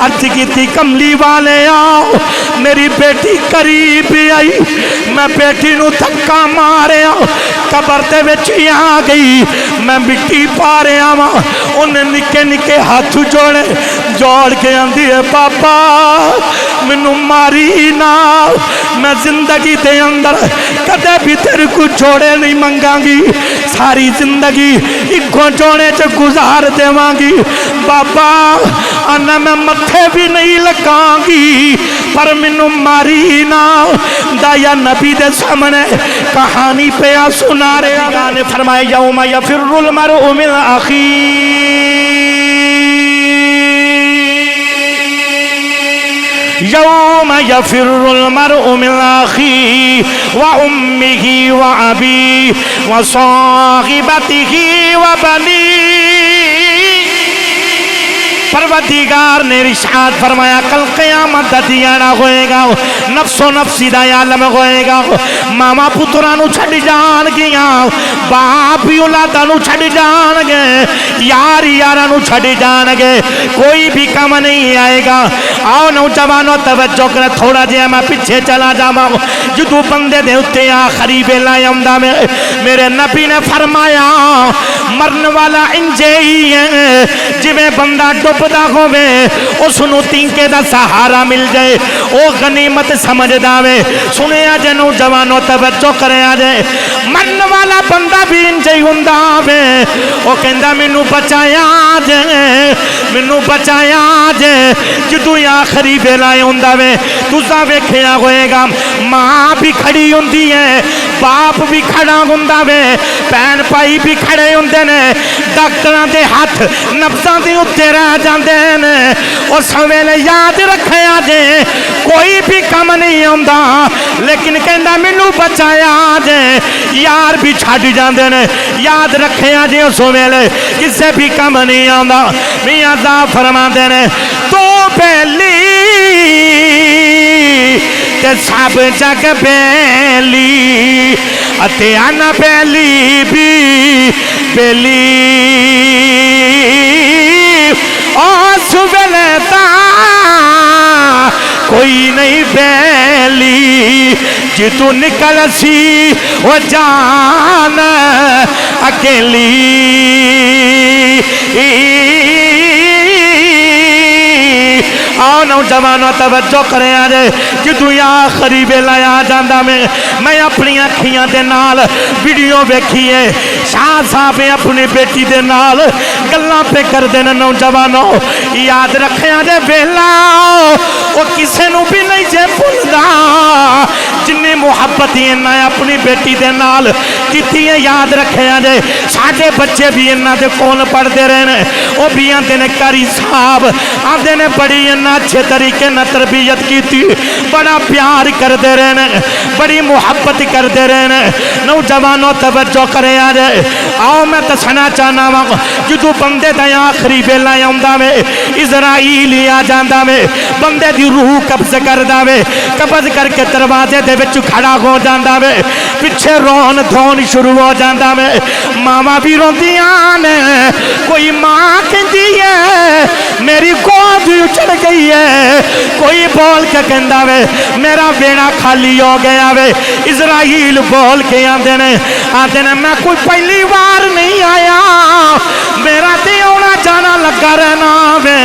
अर्ज की कमली वाले आओ, मेरी बेटी करीब आई, मैं बेटी नू धक्का मारिया, कबर दे विच आ गई, मैं मिट्टी पा रहा वा, उन्हें निके निके हाथ जोड़े, जोड़ के आंदी है पापा मैनू मारी ना, मैं जिंदगी दे अंदर कदे भी तेरे को जोड़े नहीं मंगांगी, सारी जिंदगी इको जोड़े च गुजार देवांगी बाबा, आना मैं मत्थे भी नहीं लगांगी, पर मैनू मारी ना। दाया नबी दे सामने कहानी पे सुना रहा ने फरमाया यौमा यफिरुल मरउ मिन अखी, यौम यफिरुल मरउ मिन अखी व उम्मिही व अबी व साहिबतिही व बनी। परवरदिगार ने इरशाद फरमाया कल क़यामत दा दियाना होएगा, नफ्सो नफ्सी दा आलम होएगा, मामा पुत्रा नू छड़ जाणगियां, बाप भी औलादा नू छड़ जाणगे, यार यारा नू छड़ जाणगे, कोई भी काम नहीं आएगा। आओ नौजवानों तवज्जो कर, थोड़ा जिहा मैं पीछे चला जावां, जदों बंदे दे उत्ते आखिरी वेला आउंदा मेरे नबी ने फरमाया मरन वाला इंजे ही है जिवें बंदा डुबदा होवे, उसनू तिंके दा सहारा मिल जाए, ओ गनीमत समझदा वे। सुनिया जे नौजवानों तवज्जो करया जे, मरन वाला बंदा भी इंजे ही हुंदा वे, ओ कहंदा मैनू बचाया जे, मैनू बचाया जे। जदों आखिरी वेला आउंदा वे, तुसां वेखिया होएगा मां भी खड़ी हुंदी है, बाप भी खड़ा हुंदा वे, भैन भाई भी खड़े हुंदे ने, डॉक्टरां दे हाथ नब्जां दे उत्ते रह जांदे ने। उस वेले याद रखिया जे कोई भी काम नहीं आउंदा, लेकिन कहंदा मैनू बचाया जे, यार भी छड्ड जांदे ने। याद रखिया जे उस वेले किसे भी काम नहीं आउंदा। मियां साहब फरमांदे ने तो पहली ते सब जग बेली, अते अन बेली भी बेली, उस वेले कोई नहीं बेली, जितू निकल सी वो जान अकेली। आओ नौजवानों तवज्जो करें जे, जदों आखिरी वेला आ जांदा मैं अपनी अखियां दे नाल वीडियो वेखी है, शाह साहब अपनी बेटी दे नाल गल्लां पे करदे ने। नौजवानों याद रखिया जे वेला वो किसे नू भी नहीं जे भुलदा, जिन्नी मुहब्बत इन्ना अपनी बेटी दे नाल कीती है। याद रखिया जे साडे बच्चे भी इन्ना दे कोल पढ़दे रहे ने, वो भी आंदे ने कारी साहब आंदे ने बड़ी अच्छे तरीके न तरबियत की, बड़ा प्यार करते रहे ने, बड़ी मुहब्बत करते रहे ने। नौजवानों तवज्जो करे जे, आओ मैं दसना चाहना वा जदों बंदे का आखिरी वेला आउंदा वे, इजराइल आ जांदा वे, बंदे दी रूह कब्ज करदा वे, कब्ज करके दरवाजे दे विच खड़ा हो जांदा वे, पिछे रोन धोन शुरू हो जांदा वे, मावां भी रोंदियां ने, कोई मां कहंदी है मेरी गोद उछड़ गई है, कोई बोल के कहंदा वे मेरा बेड़ा खाली हो गया वे। इजराइल बोल के आंदे ने मैं कोई पहली बार नहीं आया, मेरा ते आना जाना लगा रहना वे,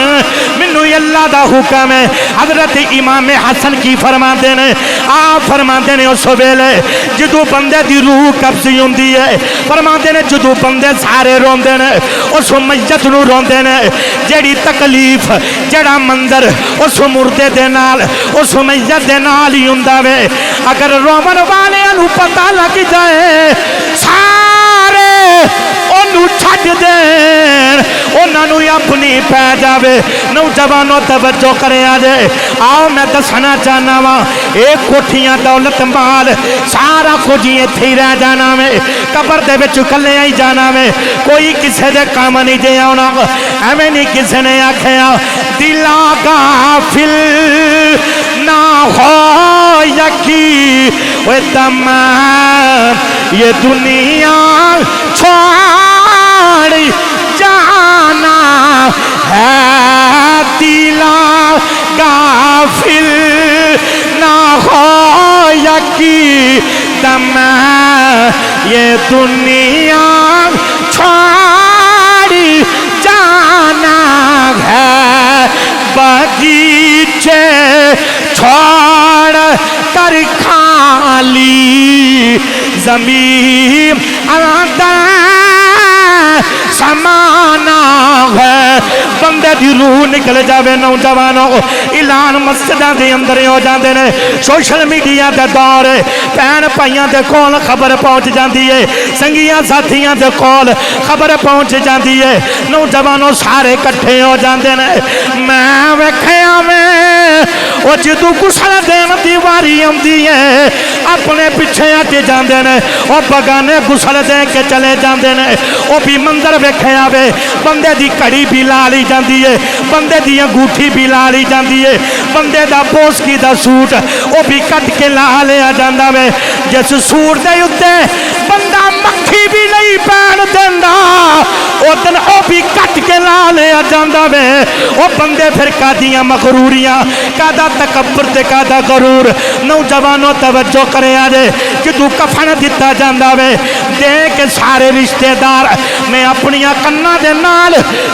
मैनू अल्लाह दा हुक्म है। हजरत इमाम हसन की फरमाते ने, आप फरमाते ने उस वेले जदों बंदे दी रूह कब्ज हुंदी है, फरमाते ने जदों बंदे सारे रोंदे ने, उस मैयत नू रोंदे ने, जेड़ी तकलीफ जेड़ा मंजर उस मुर्दे दे नाल उस मैयत दे नाल ही हुंदा वे, अगर रोवन वालियां नू पता लग जाए सारे ओनू छड्ड देण, उन्हां नू अपनी पै जावे। नौजवानों तवज्जो करिया जे, आओ मैं दसना चाहना वा ये कोठियां दौलत माल सारा कुछ इत्थे ही रह जाना वे, कबर दे विच कल्ले ही जाना वे, कोई किसे दे काम नहीं जे आउणा। एवें नहीं किसे ने आखिया दिला गाफिल ना हो यकी वे तमाम ये दुनिया छोड़ जाना है, दिला की दम ये दुनिया छोड़ी जाना है, बगीचे छोड़ कर खाली जमीन समाना है। बंदे दी रूह निकल जावे नौजवानों, ऐलान मस्जिदां दे अंदर हो जाते हैं, सोशल मीडिया के दौर भैन भाइयों के कोल खबर पहुँच जाती है, संगिया साथियों के कोल खबर पहुँच जाती है, नौजवानों सारे इकट्ठे हो जाते हैं। मैं वेखिया में वो जदों गुसल देन की वारी आती है अपने पिछे हट जाते हैं, और बगाने गुसल दे के चले जाते हैं। वो भी मंदिर वेखिया वे, बंदे की घड़ी भी ला ली जाती है, बंदे की अंगूठी भी ला ली जाती है, बंदे का पोस्की का सूट वो भी कट के ला लिया जाता वे। जिस सूट के उत्ते बंदा मक्खी भी नहीं पैन देंदा उस दिन वो भी कट के ला लिया जाता वे। वो बंदे फिर कादियां मगरूरियां, कादा तकब्बर ते कादा गरूर। नौजवानों तवज्जो करे आजे कि तू कफन दिता जाता वे दे के सारे रिश्तेदार। मैं अपनिया कन्ना दे नाल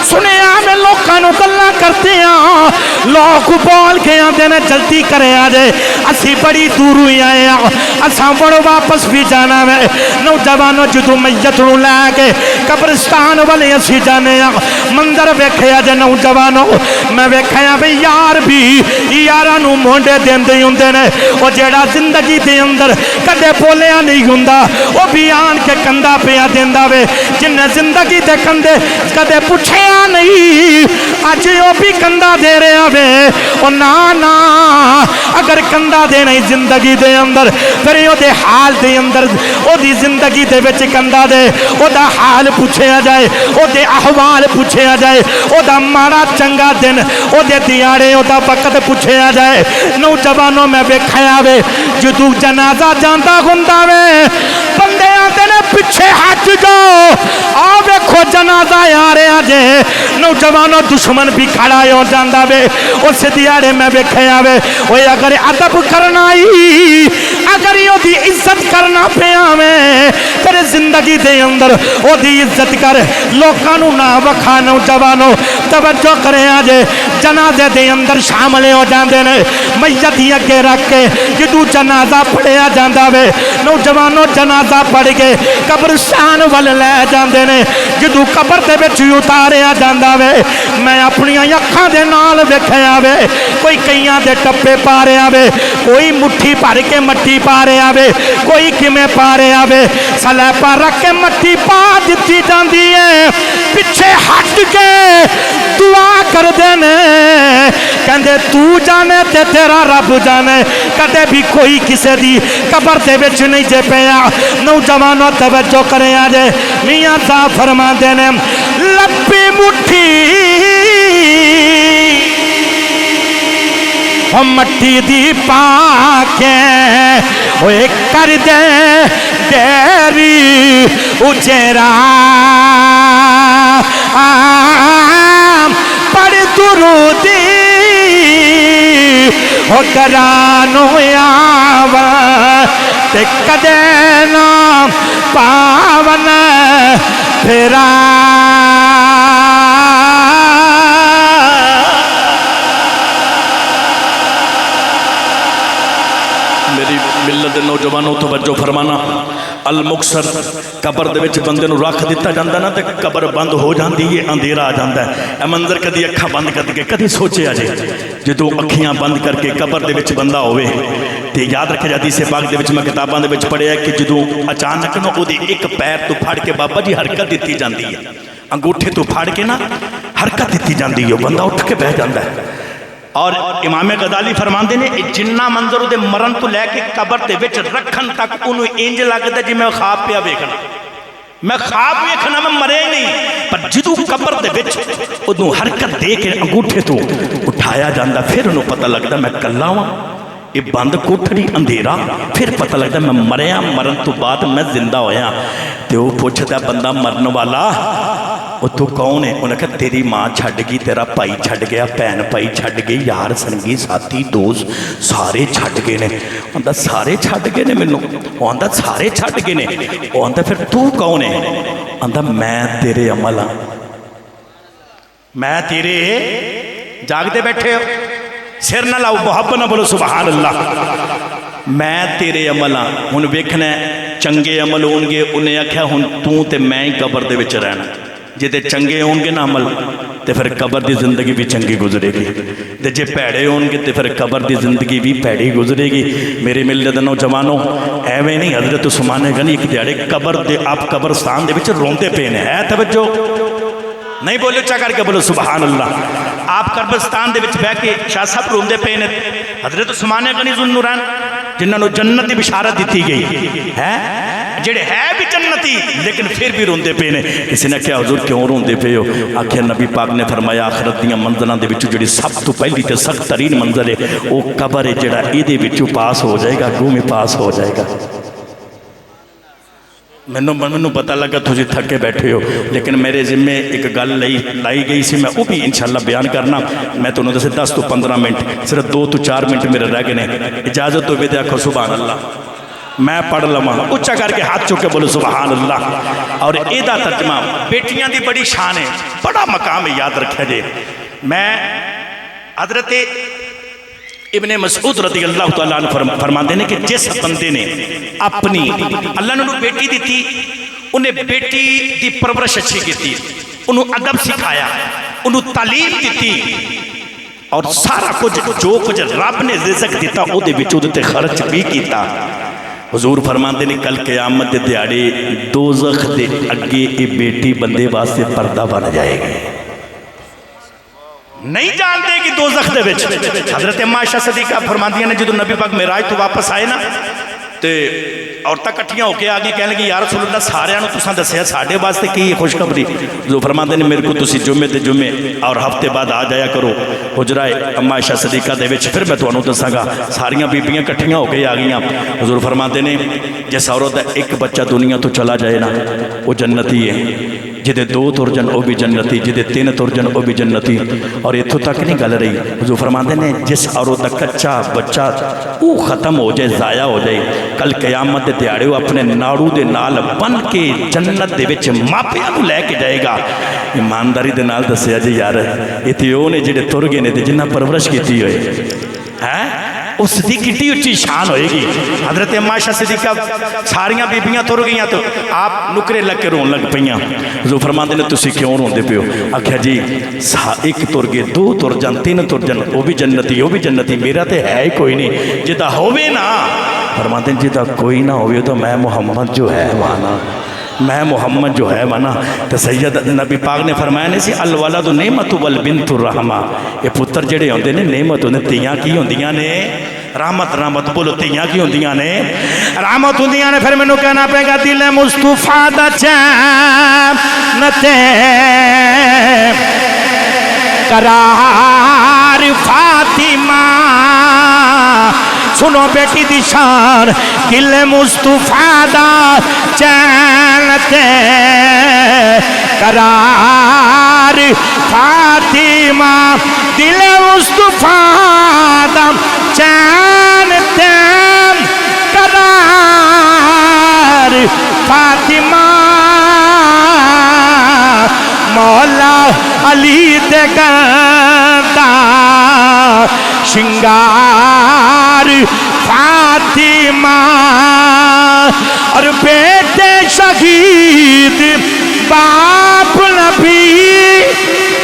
सुनिया मैं लोगों को गल्लां करते हैं, लोग बोल के आते ने जल्दी करे आजे असी बड़ी दूर ही आए हैं, असा बड़ो वापस भी जाना वे। नौजवानों जदों मैयत नूं लैके कब्रिस्तान वाले असी जाने मंदिर वेखिया जे नौजवानों, मैं वेखिया भी यार भी यारां नूं मोंडे देंदे हुंदे ने, ओ जेड़ा जिंदगी दे अंदर कदे बोलिया नहीं हुंदा वो भी आन के कंधा पिया देंदा वे। जिन्हें जिंदगी दे कंधे कदे पुछया नहीं अज वो भी कंधा दे रहा वे। ओ ना ना अगर कंधा दे नहीं जिंदगी दे अंदर फिर ओदे हाल दे अंदर ओदी जिंदगी दे विच कंधा दे ओदा हाल पूछया जाए, ओदे अहवाल पूछया जाए, ओदा माड़ा चंगा दिन ओदे दिहाड़े ओदा वक्त पूछया जाए। नौजवानों मैं वेखिया वे जदों जनाजा जांदा हुंदा वे बंदे आते ने पिछे हट जाओ, आ वेखो जनाजा आ रहा जे। नौजवानों दुश्मन भी खड़ा हो जाता वे। उस दिहाड़े मैं वेखिया वे ओए अगर अदब करना ही अगर ओदी इज्जत करना पिया में तेरे जिंदगी दे अंदर ओदी इज्जत कर, लोकां नूं ना वखा। नौजवानों तवज्जो करे आजे जनाजे दे अंदर शामिल हो जाते ने, मैयत ही अगे रख के जदों जनाजा पढ़िया जाता वे नौजवानों जनाजा पढ़ के कब्रिस्तान वाल लै जाते ने। जदों कब्र दे विच उतारिया जाता वे मैं अपनी अखां दे नाल वेखिया वे कोई कईयां दे टप्पे पा रहा वे, कोई मुट्ठी भर के मट्टी पा रहा वे, कोई किमें पा रहा वे। सलैपा रख के मट्टी पा दी जाती है, पिछे हट के दुआ करते ने कहते तू जाने ते तेरा रब जाने। कदे भी कोई किसी दी कब्र दे विच नहीं जे पिया। नौजवानों तवज्जो करे आजे मियां साहब फरमाते ने लपी मुट्ठी मट्टी दी पाके ओए कर दे डेरी उचेरा पढ़ दुरूदी हो करानो आवा ते कदे ना पावन फिरा। मेरी मिलत दे नौजवानों तवज्जो फरमाना, अल मुक्सर कबर दे विच बंदे नूं रख दिता जांदा ना ते कबर बंद हो जाती है, अंधेरा आ जाता है। ए मंदिर कदी अखां बंद करके कदी सोचिया जे जदों अखियां बंद करके कबर दे विच बंदा होवे ते याद रखे जाती से बाग दे विच मैं किताबां दे विच पढ़िया कि जदों अचानक ना ओहदे एक पैर तो फड़ के बाबा जी हरकत दी जाती है, अंगूठे तो फड़ के ना हरकत दी जाती है, बंदा उठ के बह जाता है। और इमाम गजाली फरमाते ने जिन्ना मंजर उहदे मरण तो लैके कबर दे विच रखन तक उन्होंने इंज लगता जी मैं ख्वाब पिया वेखना, मैं ख्वाब वेखना, मैं मरे नहीं। पर जदों कबर दे विच उदों हरकत दे के अंगूठे तो उठाया जाता फिर उन्होंने पता लगता मैं कल्ला वां, ये बंद कोठड़ी अंधेरा, फिर पता लगता मैं मरिया, मरण तो बाद मैं जिंदा होया। तो वह पुछदा बंदा मरन वाला وہ تو کون ہے؟ انہیں کہا تیری ماں چھڈ گئی، تیرا بھائی چھڈ گیا، بھین بھائی چھڈ گئی، یار سنگی ساتھی دوست سارے چھڈ گئے نے۔ آندا سارے چھڈ گئے نے مینوں؟ وہ آندا سارے چھڈ گئے نے۔ وہ آندا پھر تو کون ہے؟ آندا میں تیرے عمل ہاں، میں تیرے۔ جاگتے بیٹھے ہو، سر نہ لاؤ، محبت نہ بولو سبحان اللہ۔ میں تیرے عمل ہاں، ہن ویکھنا ہے چنگے عمل ہون گے، انہیں آکھیا ہن تو تے میں ہی قبر دے وچ رہنا۔ جے تے چنگے ہون گے نا عمل تے پھر قبر دی زندگی بھی چنگی گزرے گی، تے جے پیڑے ہون گے تے پھر قبر دی زندگی بھی پیڑی گزرے گی۔ میرے ملت دے نوجوانوں ایویں نہیں، حضرت عثمان غنی ایک دیہڑے قبر دے آپ قبرستان دے وچ روندے پے نے۔ ہے توجہ؟ نہیں بولو چا کر کے بولو سبحان اللہ۔ آپ قبرستان دے وچ بیٹھ کے شاہ صاحب روندے پے نے۔ حضرت عثمان غنی ذو النورین جنہوں نے جنت کی بشارت دیتی گئی ہے، جڑے ہے بھی جنتی لیکن پھر بھی روندے پے نے۔ کسی نے کہا حضور کیوں روندے پے ہو؟ آخر نبی پاک نے فرمایا آخرت دیاں منزلاں دے وچوں جڑی سب تو پہلی تے سخت ترین منزل ہے وہ قبر ہے، جڑا ایدے وچوں پاس ہو جائے گا، گوں میں پاس ہو جائے گا۔ مینوں پتہ لگا تجھے تھکے بیٹھے ہو، لیکن میرے ذمے ایک گل لائی گئی سی، میں وہ بھی انشاءاللہ بیان کرنا۔ میں تو انہوں نے 10 تو 15 منٹ، صرف 2 تو 4 منٹ میرے رہ گئے، اجازت ہو دے آکھو سبحان اللہ۔ میں پڑھ لواں، اچھا کر کے ہاتھ چوک کے بولو سبحان اللہ۔ اور ایدہ ترجمہ بیٹیاں دی بڑی شان ہے، بڑا مقام ہے، یاد رکھا جے۔ میں حضرت ابن مسعود رضی اللہ تعالیٰ عنہ فرماتے ہیں کہ جس بندے نے اپنی اللہ نے انہوں بیٹی دیتی، انہیں بیٹی دی پرورش اچھی کی، انہوں ادب سکھایا، انہوں تعلیم دیتی، اور سارا کچھ جو کچھ رب نے رزق دیتا وہ دے وچوں تے خرچ بھی کیتا۔ حضور فرماتے ہیں کل قیامت دے دیہاڑے دوزخ دے اگے یہ بیٹی بندے واسطے پردہ بن جائے گی۔ نہیں جانتے کہ دوزخ دے وچ حضرت عائشہ صدیقہ فرماندیاں نے جدو نبی پاک معراج تو واپس آئے نا تے عورتاں کٹھیاں ہو کے آگے کہنے لگی یا رسول اللہ سارے انہوں تساں دسیا ساڑھے واسطے کی خوشخبری؟ جو فرماتے ہیں میرے کو تسی جمعے تے جمعے اور ہفتے بعد آ جایا کرو حجرہ عائشہ صدیقہ دے وچ، پھر میں تانوں دساں گا۔ ساریاں بیبیاں کٹھیاں ہو کے آ گئیاں۔ حضور فرماتے ہیں جس عورت دا ایک بچہ دنیا تو چلا جائے نا وہ جنتی ہے، جدے 2 تر جن وہ بھی جنتی، جدے 3 تر جن وہ بھی جنتی۔ اور اتھوں تک نہیں گل رہی، حضور فرماتے ہیں جس عورت کا کچا بچہ وہ ختم ہو جائے، ضائع ہو جائے، کل قیامت دے دیہاڑے وہ اپنے ناڑو دے نال بن کے جنت دے وچ ماپیاں نوں لے کے جائے گا۔ ایمانداری دے نال دسیا جی یار یہ تے وہ نے جڑے تر گئے نے تے جنہ پرورش کیتی ہوئے ہے، اس دی کٹی اچھی شان ہوئے گی۔ حضرت عائشہ صدیقہ ساریاں بیبیاں تر گئیاں تو آپ نکرے لگ کے رون لگ پئیاں۔ حضور فرماتے ہیں تسی کیوں روندے پے ہو؟ آکھیا جی 1 تر گئے، 2 تر جان، 3 تر جان، وہ بھی جنتی، وہ بھی جنتی، میرا تے ہے ہی کوئی نہیں۔ جدا ہوئے نا، فرماتے ہیں جدا کوئی نہ ہوئے تو میں محمد جو ہے وانا، میں محمد جو ہے وانا۔ تو سید نبی پاک نے فرمایا نہیں سی الولد نعمت والبنت الرحمہ، یہ پتر جڑے ہوندے نے نعمت ہوندے، تیاں کی ہوندیاں نے رحمت، رحمت بولو تیاں کی ہوندیاں نے رحمت ہوندیاں نے۔ پھر میں نو کہنا پہ گا دل مصطفیٰ دا جنتے قرار فاطمہ، سنو بیٹی دی شان دل مصطفیٰ دا جنتے قرار فاطمہ، دل مصطفیٰ دا جانتے قرار فاطمہ، مولا علی دے گندا شنگار فاطمہ، اور بیٹے شہید باپ نبی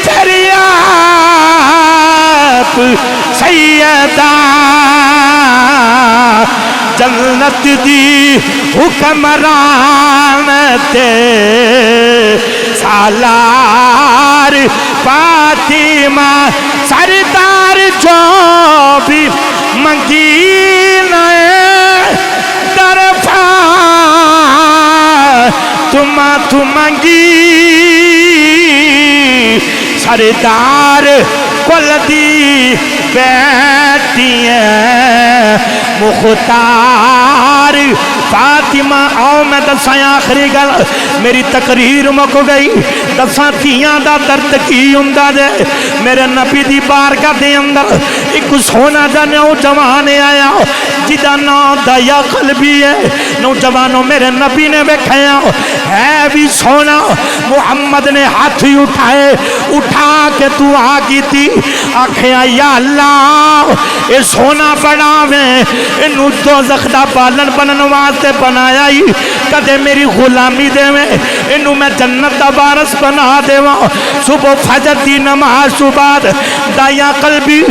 تیری آپ سیدہ، جنت دی حکمران تے سالار فاطمہ، سردار جو بھی منگی در فاطمہ تو منگی، سردار کل دی بیٹیاں مختار यार फातिमा आओ मैं दसा आखिरी गल मेरी तकरीर मुक गई दसा धियां दा दर्द की हुंदा जे मेरे नबी दी बारगाह दे अंदर एक सोना दा नौजवान आया जिदा नाम दया कल्बी है नौजवानों मेरे नबी ने वेखिया है भी सोना मुहम्मद ने हाथ ही उठाए उठा के तू आ की थी आखिया या अल्लाह ये सोना बड़ा में इनू दोज़ख दा पालन बनन वास्ते बनाया ही कदे मेरी गुलामी देवे इनू मैं जन्नत दा वारिस बना देवा सुबह फजर दी नमाज तो बाद दया कल्बी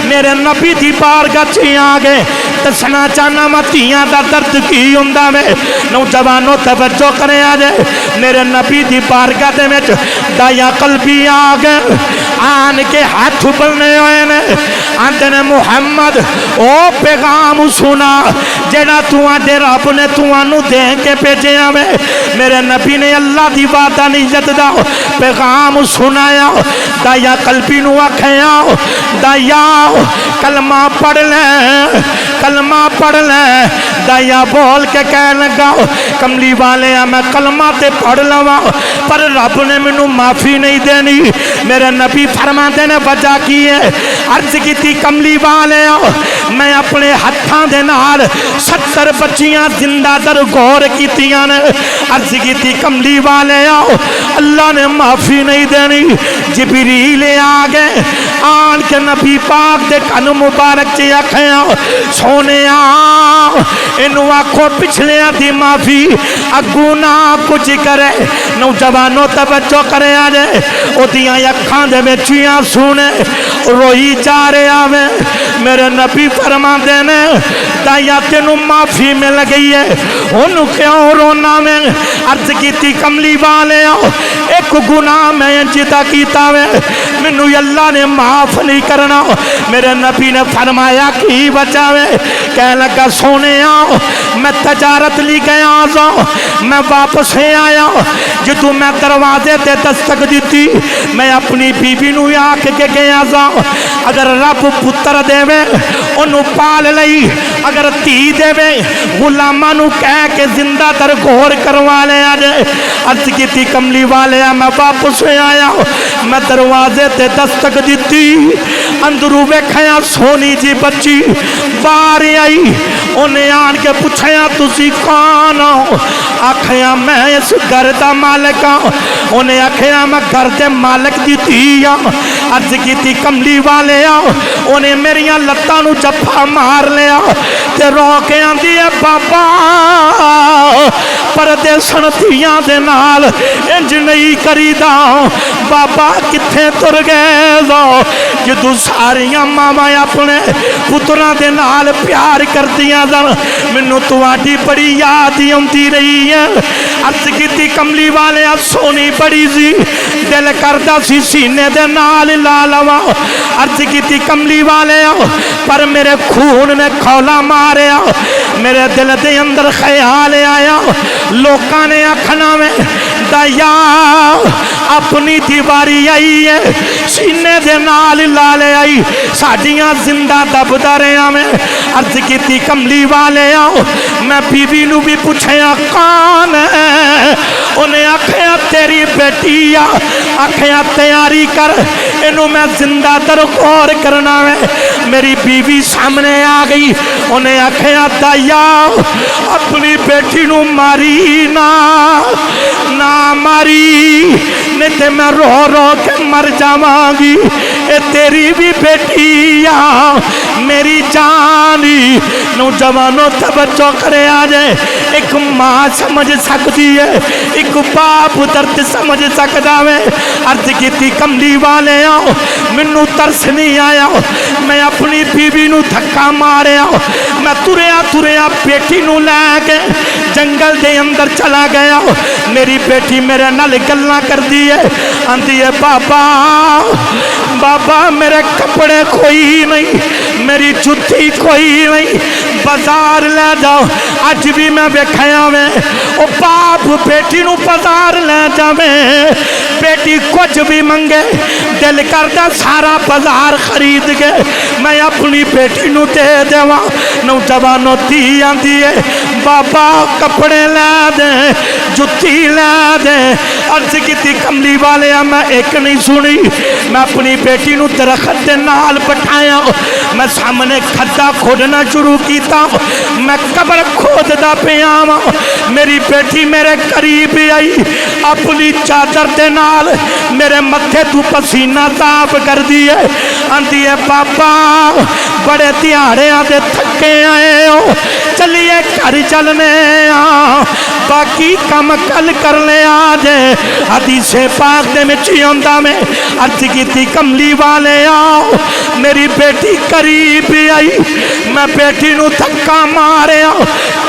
मेरे नबी दी बारगाह च आ गए दसना चाहना मैं धियां दा दर्द की हुंदा वे नौजवानों तवज्जो करे आज मेरे नबी दी बारगाह दे विच दया कल्बी आ गए आन के हाथ बनने हुए ने आंदे ने मुहम्मद ओ पैगाम सुना जेड़ा तू आदे रब ने तुआनू दे के भेजिया वे मेरे नबी ने अल्लाह दी वादा नियत दा पैगाम सुनाया दया कल्बी नू आखिया दया कलमा पढ़ ले दया बोल के कह लगा कमली वाले मैं कलमा ते पढ़ लवा पर रब ने मैनू माफी नहीं देनी मेरे नबी फरमाते ने वजह की है अर्ज की कमली वाले मैं अपने हाथों दे नाल 70 बच्चियां जिंदा दर गौर कीतियां ने अर्ज की कमली वाले अल्लाह ने माफी नहीं देनी जिबरील आ गए आन के नबी पाक दे कन मुबारक च आखिया सोने इनू आखो पिछले दी माफी अगू ना कुछ करे नौजवानों तवज्जो करे आज ओदियां अखां दे विच आंसू ने रोई जा रहा वे मेरे नबी फरमाते ने दया तेनू माफी मिल गई है ओनू क्यों रोना मैं अर्ज की कमली वाले एक गुनाह मैं जिदा कीता वे मैनू अल्लाह ने माफ नहीं करना मेरे नबी ने फरमाया की बचावे कह लगा सोने मैं तजारत ली गया मैं वापस आया जो मैं दरवाजे ते दस्तक दी मैं अपनी बीबी नू आख के गया अगर रब पुत्र देवे ओनू पाल लई अगर धी देवे गुलामां नू कह के जिंदा दर घोर करवा लिया जाए अर्ज की कमली वाले मैं वापस आया मैं दरवाजे ते दस्तक दी अंदरू वेखिया सोनी जी बच्ची बाहर आई उन्हें आन के पूछया तुसी कौन हो आखिया मैं इस घर का मालिक हाँ उन्हें आखिया मैं घर के मालिक की धी हाँ अर्ज की कमली वाले उन्हें मेरिया लत्तां नू जफ्फा मार लिया ते रो के आंदी है बाबा परदेसन धियां दे नाल इंज नहीं करीदा बाबा किथे तुर गए जो सारिया मावां अपने पुत्रां दे नाल प्यार करदियां सन मैनू तुहाडी बड़ी याद आउंदी रही है अर्ज की कमली वाले सोनी बड़ी सी दिल करदा सी सीने दे नाल ला लवा अर्ज की कमली वाले पर मेरे खून ने खौला मारिया मेरे दिल दे अंदर ख्याल आया लोकां ने आखना में दया अपनी दीवारी आई है सीने दे नाल ला ले आई साडियां जिंदा दबदा रहा मैं अर्ज की कमली वाले मैं बीबी नू भी पूछया कौन है उन्हें आखिया तेरी बेटी आखिया तैयारी कर इनू मैं जिंदा दर गौर करना है मेरी बीवी सामने आ गई उन्हें आखिया दया अपनी बेटी नू मारी ना मारी नहीं तो मैं रो रो के मर जावांगी ए तेरी भी बेटी मेरी जानी नौजवानों तवज्जो करे आ जाए एक माँ समझ सकती है एक बाप दर्द समझ सकता है अर्ज की कमली वाले मैनू तरस नहीं आया मैं अपनी बीवी नू धक्का मारिया मैं तुरया बेटी नू लैके जंगल दे अंदर चला गया मेरी बेटी मेरे नाल गल्लां करदी है आंदी है बाबा मेरे कपड़े कोई नहीं मेरी जुत्ती कोई नहीं बाजार ले जाओ अज भी मैं वेखिया वे ओ बाप बेटी नू बाजार ले जावे बेटी कुछ भी मंगे दिल करदा सारा बाजार खरीद के मैं अपनी बेटी नू दे देवां। नौजवानों धी आंदी है बाबा कपड़े लै दे जुत्ती लै दे। अर्ज की कमली वाले मैं एक नहीं सुनी, मैं अपनी बेटी नू दरख्त दे नाल बिठाया, मैं सामने खड्डा खोदना शुरू किया, मैं कबर खोददा पिया वां। मेरी बेटी मेरे करीब आई, अपनी चादर दे नाल मेरे मत्थे तू पसीना साफ कर दी है। आंदी है बाबा बड़े दिहाड़ियां दे थके आए हो, चलिए घर चलने बाकी कम कल कर ले आज। हदीसे पाक दे विच आंदा मैं अर्ज कीती कमली वाले आओ। मेरी बेटी करीब आई, मैं बेटी नू धक्का मारिया,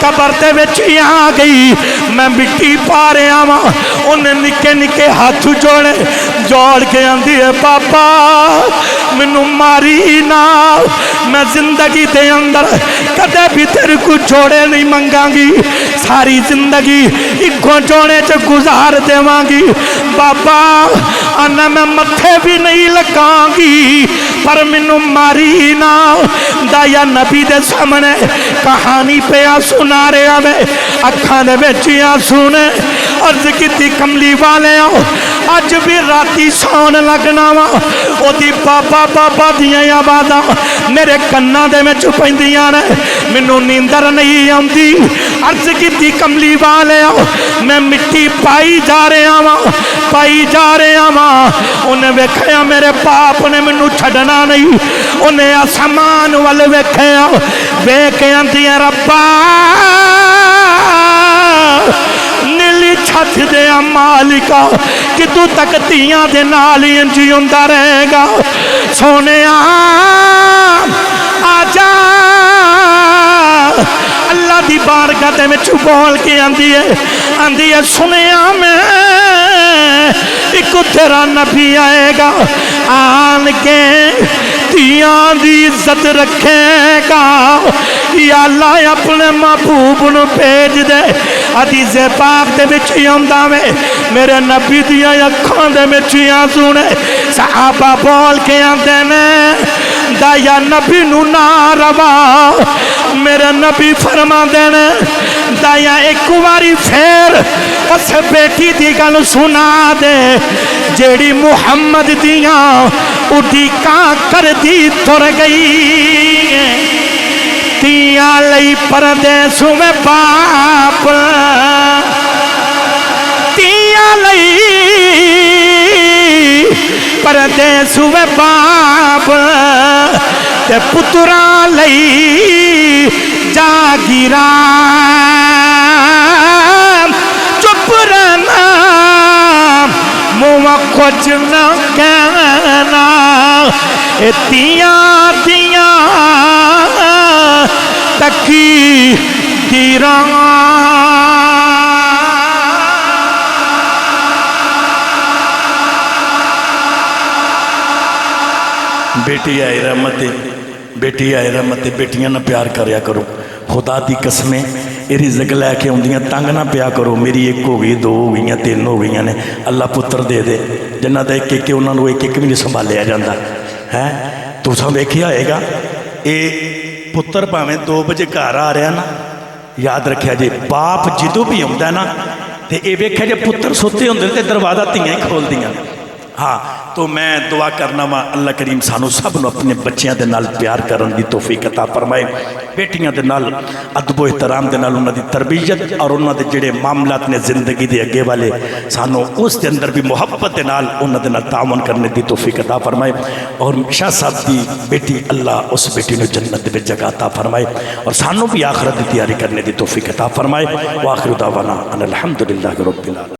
कबर दे विच आ गई, मैं मिट्टी पा रहा वां। उन्हें निके निके हाथ जोड़े, जोड़ के आंदी है बाबा मैनू मारी ना, मैं जिंदगी दे अंदर कदे भी तेरे को जोड़े नहीं मंगांगी, सारी जिंदगी इको जोड़े च गुजार देवांगी। बाबा आना मैं मत्थे भी नहीं लगांगी, पर मैनू मारी ना। दाया नबी दे सामने कहानी पिया सुना रहा वे, अखां दे विच आंसू ने। अर्ज की कमली वाले अज भी राती सौन लगना वा, ओदी बाबा बाबा दियां आवाज़ां मेरे कन्नां दे विच पैंदियां ने, मैनू नींदर नहीं आउंदी। अर्ज की कमली वाले मैं मिट्टी पाई जा रहा वां, पाई जा रहा वां। उन्हें वेखिया मेरे बाप ने मैनू छड्डना नहीं, उन्हें आसमान वाल वेखिया, वेख के आंदी है रब्बा नीली छत दे मालिका कि तू तक तियां दे नाल ही जिउंदा रहेगा। सोने आजा अल्लाह दी बारगाह दे विच बोल के आंदी है सुनिया मैं एक तेरा नबी आएगा, आन के तियां दी इज्जत रखेगा। या अल्लाह अपने महबूब नू भेज दे। हदीसे पाक दे विच आंदा वे मेरे नबी दियां अखां दे विच आंसू ने। सहाबा बोल के आंदे ने दाया नबी नू ना रवा, मेरे नबी फरमांदे ने दाया एक बारी फिर उस बेटी दी गल सुना दे जेड़ी मुहम्मद दियां उड़ीकां करदी तुर गई। तियां लई परदेस में बाप, तियां लई परदेस में बाप, ते पुत्रा लई जागीरा। चुप रहना मुँह कुछ न कहना, तियां तियां तकी दीरा। बेटी आए रहमत, बेटी आए रहमत, बेटियां ना प्यार करया करो। खुदा दी कसमें ये रिज़्क लैके आउंदियां तंग ना पिया करो। मेरी एक हो गई, दो हो गई, तीन हो गई ने, अल्लाह पुत्र दे दे जिन्हां दा एक उन्होंने एक भी नहीं संभालिया जाता है। तुसां वेखिया होएगा ये पुत्र भावें 2 बजे घर आ रहा ना, याद रखिया जे बाप जदों भी आउंदा ना तो ये वेख्या जे पुत्र सुते होंदे ते दरवाज़ा धीआं ही खोल दियां। हाँ तो मैं दुआ करना वा अल्लाह करीम सानू सब नू अपने बच्चों के नाल प्यार करने की तौफीक अता फरमाए। बेटियां दे नाल अदबो एहतराम दे नाल उन्हां दी तरबियत और उन्हां दे जिहड़े मामलात ने जिंदगी दे अगे वाले सानू उस दे अंदर भी मुहब्बत दे नाल उन्हां दे नाल तावन करने की तौफीक अता फरमाए। और शाह साहब की बेटी अल्लाह उस बेटी नू जन्नत दे विच जगह अता फरमाए और सानू भी आखिरत की तैयारी करने की तौफीक अता फरमाए। व आखिर दावाना अनिल हम्दुलिल्लाहि रब्बिल आलमीन।